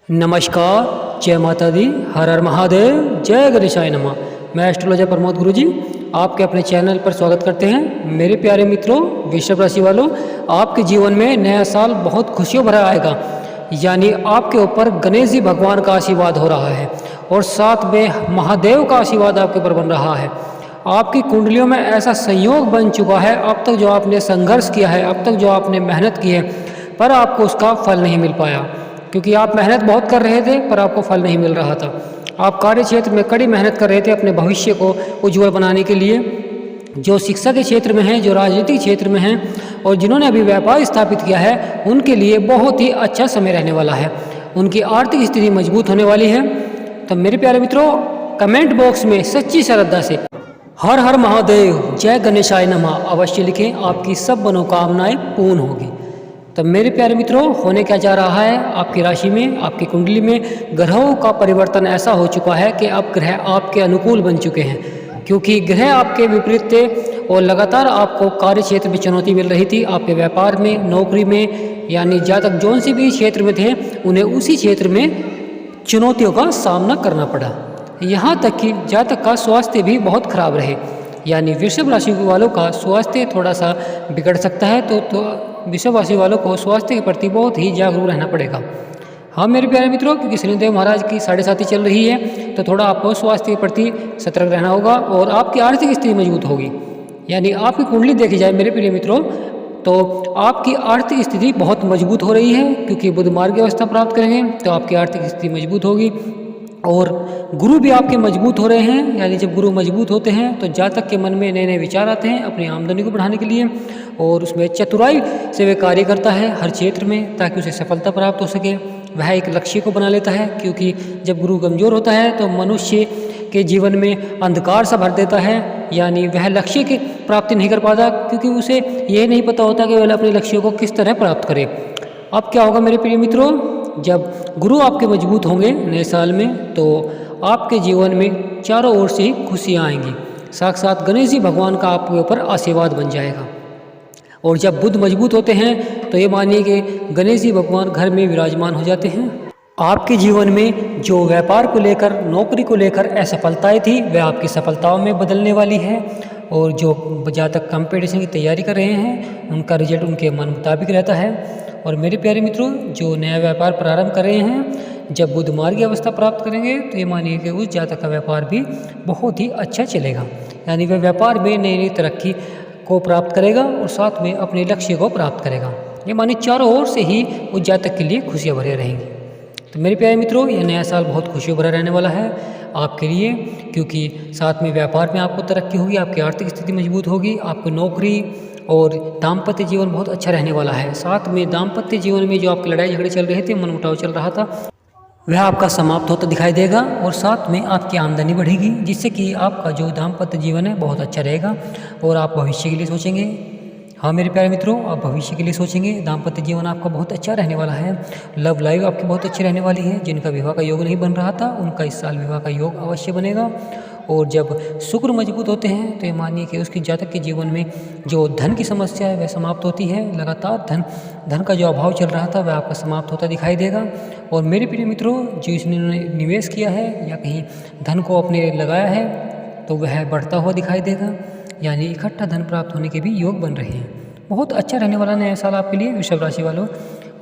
नमस्कार, जय माता दी, हर हर महादेव, जय गणेशाय नमः। मैं एस्ट्रोलॉजर प्रमोद गुरुजी आपके अपने चैनल पर स्वागत करते हैं। मेरे प्यारे मित्रों, वृषभ राशि वालों, आपके जीवन में नया साल बहुत खुशियों भरा आएगा। यानी आपके ऊपर गणेश जी भगवान का आशीर्वाद हो रहा है और साथ में महादेव का आशीर्वाद आपके ऊपर बन रहा है। आपकी कुंडलियों में ऐसा संयोग बन चुका है, अब तक जो आपने संघर्ष किया है, अब तक जो आपने मेहनत की है, पर आपको उसका फल नहीं मिल पाया, क्योंकि आप मेहनत बहुत कर रहे थे पर आपको फल नहीं मिल रहा था। आप कार्य क्षेत्र में कड़ी मेहनत कर रहे थे अपने भविष्य को उज्जवल बनाने के लिए। जो शिक्षा के क्षेत्र में हैं, जो राजनीतिक क्षेत्र में हैं और जिन्होंने अभी व्यापार स्थापित किया है, उनके लिए बहुत ही अच्छा समय रहने वाला है। उनकी आर्थिक स्थिति मजबूत होने वाली है। तो मेरे प्यारे मित्रों, कमेंट बॉक्स में सच्ची श्रद्धा से हर हर महादेव, जय गणेशाय नमः अवश्य लिखें। आपकी सब मनोकामनाएं पूर्ण होगी। तब मेरे प्यारे मित्रों, होने क्या जा रहा है आपकी राशि में, आपकी कुंडली में ग्रहों का परिवर्तन ऐसा हो चुका है कि अब ग्रह आपके अनुकूल बन चुके हैं। क्योंकि ग्रह आपके विपरीत थे और लगातार आपको कार्य क्षेत्र में चुनौती मिल रही थी। आपके व्यापार में, नौकरी में, यानी जातक जौन से भी क्षेत्र में थे, उन्हें उसी क्षेत्र में चुनौतियों का सामना करना पड़ा। यहाँ तक कि जातक का स्वास्थ्य भी बहुत खराब रहे। यानी वृषभ राशि वालों का स्वास्थ्य थोड़ा सा बिगड़ सकता है। तो वृषभ राशि वालों को स्वास्थ्य के प्रति बहुत ही जागरूक रहना पड़ेगा। हाँ मेरे प्यारे मित्रों, क्योंकि शनिदेव महाराज की 7.5 चल रही है, तो थोड़ा आपको स्वास्थ्य के प्रति सतर्क रहना होगा और आपकी आर्थिक स्थिति मजबूत होगी। यानी आपकी कुंडली देखी जाए मेरे प्रिय मित्रों, तो आपकी आर्थिक स्थिति बहुत मजबूत हो रही है। क्योंकि बुध मार्ग अवस्था प्राप्त करेंगे तो आपकी आर्थिक स्थिति मजबूत होगी और गुरु भी आपके मजबूत हो रहे हैं। यानी जब गुरु मजबूत होते हैं तो जातक के मन में नए नए विचार आते हैं अपनी आमदनी को बढ़ाने के लिए, और उसमें चतुराई से वे कार्य करता है हर क्षेत्र में, ताकि उसे सफलता प्राप्त हो सके। वह एक लक्ष्य को बना लेता है, क्योंकि जब गुरु कमजोर होता है तो मनुष्य के जीवन में अंधकार सा भर देता है। यानी वह लक्ष्य की प्राप्ति नहीं कर पाता, क्योंकि उसे यह नहीं पता होता कि वह अपने लक्ष्यों को किस तरह प्राप्त करे। अब क्या होगा मेरे प्रिय मित्रों, जब गुरु आपके मजबूत होंगे नए साल में, तो आपके जीवन में चारों ओर से ही खुशियाँ आएंगी। साक्षात गणेश जी भगवान का आपके ऊपर आशीर्वाद बन जाएगा। और जब बुध मजबूत होते हैं तो ये मानिए कि गणेश जी भगवान घर में विराजमान हो जाते हैं। आपके जीवन में जो व्यापार को लेकर, नौकरी को लेकर असफलताएं थी, वह आपकी सफलताओं में बदलने वाली है। और जो जातक कंपटीशन की तैयारी कर रहे हैं, उनका रिजल्ट उनके मन मुताबिक रहता है। और मेरे प्यारे मित्रों, जो नया व्यापार प्रारंभ कर रहे हैं, जब बुध मार्गी अवस्था प्राप्त करेंगे तो ये मानिए कि उस जातक का व्यापार भी बहुत ही अच्छा चलेगा। यानी वह व्यापार में नई नई तरक्की को प्राप्त करेगा और साथ में अपने लक्ष्य को प्राप्त करेगा। ये मानिए चारों ओर से ही उस जातक के लिए खुशियाँ भरे रहेंगी। तो मेरे प्यारे मित्रों, यह नया साल बहुत खुशियों भरा रहने वाला है आपके लिए, क्योंकि साथ में व्यापार में आपको तरक्की होगी, आपकी आर्थिक स्थिति मजबूत होगी, आपको नौकरी और दाम्पत्य जीवन बहुत अच्छा रहने वाला है। साथ में दाम्पत्य जीवन में जो आपकी लड़ाई झगड़े चल रहे थे, मनमुटाव चल रहा था, वह आपका समाप्त होता दिखाई देगा। और साथ में आपकी आमदनी बढ़ेगी, जिससे कि आपका जो दाम्पत्य जीवन है बहुत अच्छा रहेगा और आप भविष्य के लिए सोचेंगे। हाँ मेरे प्यारे मित्रों, आप भविष्य के लिए सोचेंगे। दाम्पत्य जीवन आपका बहुत अच्छा रहने वाला है। लव लाइफ आपकी बहुत अच्छी रहने वाली है। जिनका विवाह का योग नहीं बन रहा था, उनका इस साल विवाह का योग अवश्य बनेगा। और जब शुक्र मजबूत होते हैं तो ये मानिए कि उसकी जातक के जीवन में जो धन की समस्या है वह समाप्त होती है। लगातार धन का जो अभाव चल रहा था वह आपका समाप्त होता दिखाई देगा। और मेरे प्रिय मित्रों, जो इसने निवेश किया है या कहीं धन को अपने लगाया है, तो वह बढ़ता हुआ दिखाई देगा। यानी इकट्ठा धन प्राप्त होने के भी योग बन रहे हैं। बहुत अच्छा रहने वाला नया साल आपके लिए वृषभ राशि वालों।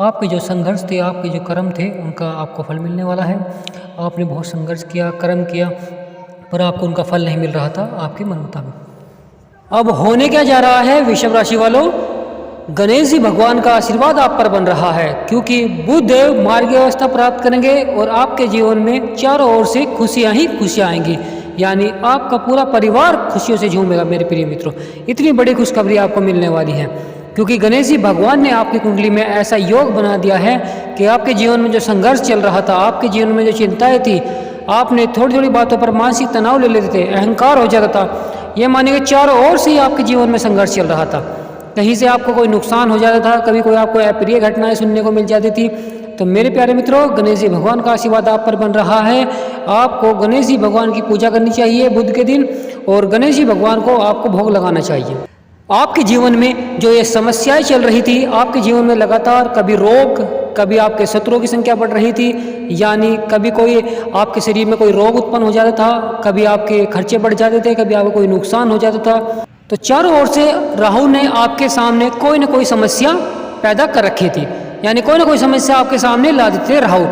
आपके जो संघर्ष थे, आपके जो कर्म थे, उनका आपको फल मिलने वाला है। आपने बहुत संघर्ष किया, कर्म किया, पर आपको उनका फल नहीं मिल रहा था आपके मन मुताबिक। अब होने क्या जा रहा है वृषभ राशि वालों, गणेश जी भगवान का आशीर्वाद आप पर बन रहा है, क्योंकि बुध देव मार्ग अवस्था प्राप्त करेंगे और आपके जीवन में चारों ओर से खुशियां ही खुशियां आएंगी। यानी आपका पूरा परिवार खुशियों से झूमेगा मेरे प्रिय मित्रों। इतनी बड़ी खुशखबरी आपको मिलने वाली है, क्योंकि गणेश जी भगवान ने आपकी कुंडली में ऐसा योग बना दिया है कि आपके जीवन में जो संघर्ष चल रहा था, आपके जीवन में जो चिंताएं थी, आपने थोड़ी थोड़ी बातों पर मानसिक तनाव ले लेते थे, अहंकार हो जाता था। ये मानिए चारों ओर से ही आपके जीवन में संघर्ष चल रहा था। कहीं से आपको कोई नुकसान हो जाता था, कभी कोई आपको अप्रिय घटनाएं सुनने को मिल जाती थी। तो मेरे प्यारे मित्रों, गणेश जी भगवान का आशीर्वाद आप पर बन रहा है। आपको गणेश जी भगवान की पूजा करनी चाहिए बुध के दिन, और गणेश जी भगवान को आपको भोग लगाना चाहिए। आपके जीवन में जो ये समस्याएं चल रही थी, आपके जीवन में लगातार कभी रोग, कभी आपके शत्रुओं की संख्या बढ़ रही थी, यानी कभी कोई आपके शरीर में कोई रोग उत्पन्न हो जाता था, कभी आपके खर्चे बढ़ जाते थे, कभी आपको कोई नुकसान हो जाता था। तो चारों ओर से राहु ने आपके सामने कोई ना कोई समस्या पैदा कर रखी थी, यानी कोई ना कोई समस्या आपके सामने ला देते थे राहु।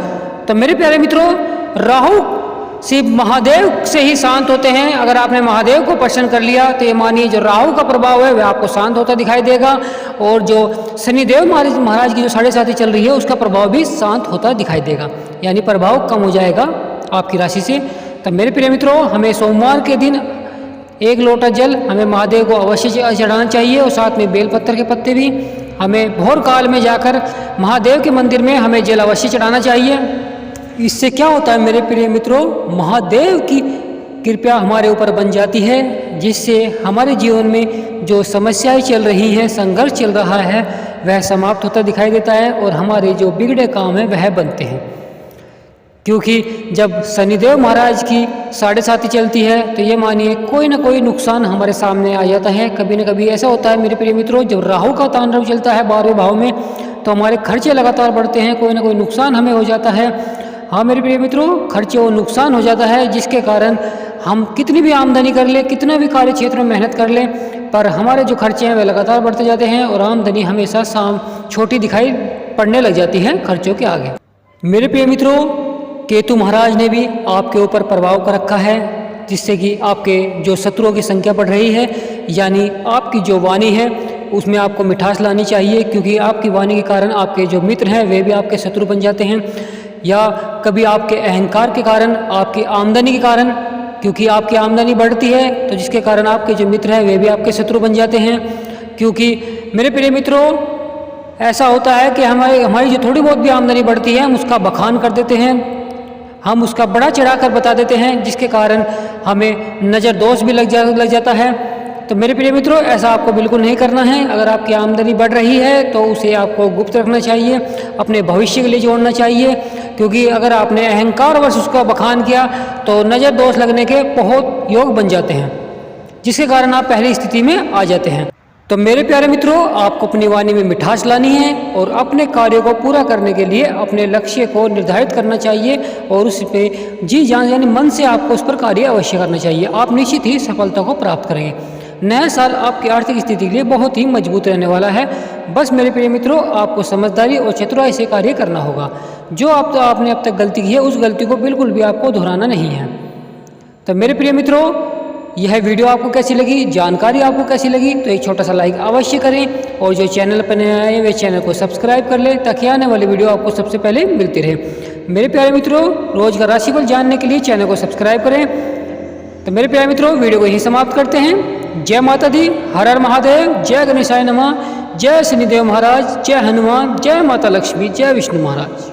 तो मेरे प्यारे मित्रों, राहु शिव महादेव से ही शांत होते हैं। अगर आपने महादेव को प्रसन्न कर लिया तो ये मानिए जो राहु का प्रभाव है वह आपको शांत होता दिखाई देगा, और जो शनिदेव महाराज की जो 7.5 चल रही है उसका प्रभाव भी शांत होता दिखाई देगा, यानी प्रभाव कम हो जाएगा आपकी राशि से। तो मेरे प्रिय मित्रों, हमें सोमवार के दिन 1 लोटा जल हमें महादेव को अवश्य चढ़ाना चाहिए, और साथ में बेलपत्र के पत्ते भी। हमें भोर काल में जाकर महादेव के मंदिर में हमें जल अवश्य चढ़ाना चाहिए। इससे क्या होता है मेरे प्रिय मित्रों, महादेव की कृपा हमारे ऊपर बन जाती है, जिससे हमारे जीवन में जो समस्याएं चल रही हैं, संघर्ष चल रहा है, वह समाप्त होता दिखाई देता है, और हमारे जो बिगड़े काम हैं वह बनते हैं। क्योंकि जब शनिदेव महाराज की 7.5 चलती है तो ये मानिए कोई ना कोई नुकसान हमारे सामने आ जाता है। कभी ना कभी ऐसा होता है मेरे प्रिय मित्रों, जब राहु का तांडव चलता है 12वें भाव में, तो हमारे खर्चे लगातार बढ़ते हैं, कोई ना कोई नुकसान हमें हो जाता है। हाँ मेरे प्रिय मित्रों, खर्चे और नुकसान हो जाता है, जिसके कारण हम कितनी भी आमदनी कर ले, कितना भी कार्य क्षेत्र में मेहनत कर ले, पर हमारे जो खर्चे हैं वे लगातार बढ़ते जाते हैं, और आमदनी हमेशा छोटी दिखाई पड़ने लग जाती है खर्चों के आगे। मेरे प्रिय मित्रों, केतु महाराज ने भी आपके ऊपर प्रभाव कर रखा है, जिससे कि आपके जो शत्रुओं की संख्या बढ़ रही है, यानी आपकी जो वाणी है उसमें आपको मिठास लानी चाहिए, क्योंकि आपकी वाणी के कारण आपके जो मित्र हैं वे भी आपके शत्रु बन जाते हैं, या कभी आपके अहंकार के कारण, आपकी आमदनी के कारण, क्योंकि आपकी आमदनी बढ़ती है तो जिसके कारण आपके जो मित्र हैं वे भी आपके शत्रु बन जाते हैं। क्योंकि मेरे प्रिय मित्रों, ऐसा होता है कि हमारी जो थोड़ी बहुत भी आमदनी बढ़ती है हम उसका बखान कर देते हैं, हम उसका बड़ा चढ़ाकर बता देते हैं, जिसके कारण हमें नज़र दोष भी लग जाता है। तो मेरे प्रिय मित्रों, ऐसा आपको बिल्कुल नहीं करना है। अगर आपकी आमदनी बढ़ रही है तो उसे आपको गुप्त रखना चाहिए, अपने भविष्य के लिए जोड़ना चाहिए, क्योंकि अगर आपने अहंकारवश उसका बखान किया तो नज़र दोष लगने के बहुत योग बन जाते हैं, जिसके कारण आप पहली स्थिति में आ जाते हैं। तो मेरे प्यारे मित्रों, आपको अपनी वाणी में मिठास लानी है, और अपने कार्यों को पूरा करने के लिए अपने लक्ष्य को निर्धारित करना चाहिए, और उस पर जी जान यानी मन से आपको उस पर कार्य अवश्य करना चाहिए। आप निश्चित ही सफलता को प्राप्त करेंगे। नया साल आपकी आर्थिक स्थिति के लिए बहुत ही मजबूत रहने वाला है। बस मेरे प्रिय मित्रों, आपको समझदारी और चतुराई से कार्य करना होगा। जो आपने अब तक गलती की है उस गलती को बिल्कुल भी आपको दोहराना नहीं है। तो मेरे प्रिय मित्रों, यह वीडियो आपको कैसी लगी, जानकारी आपको कैसी लगी, तो एक छोटा सा लाइक अवश्य करें, और जो चैनल पर नए आए वे चैनल को सब्सक्राइब कर लें, ताकि आने वाली वीडियो आपको सबसे पहले मिलती रहे। मेरे प्यारे मित्रों, रोज का राशिफल जानने के लिए चैनल को सब्सक्राइब करें। तो मेरे प्यारे मित्रों, वीडियो को यहीं समाप्त करते हैं। जय माता दी, हर हर महादेव, जय गणेशाय नमः, जय शनिदेव महाराज, जय हनुमान, जय माता लक्ष्मी, जय विष्णु महाराज।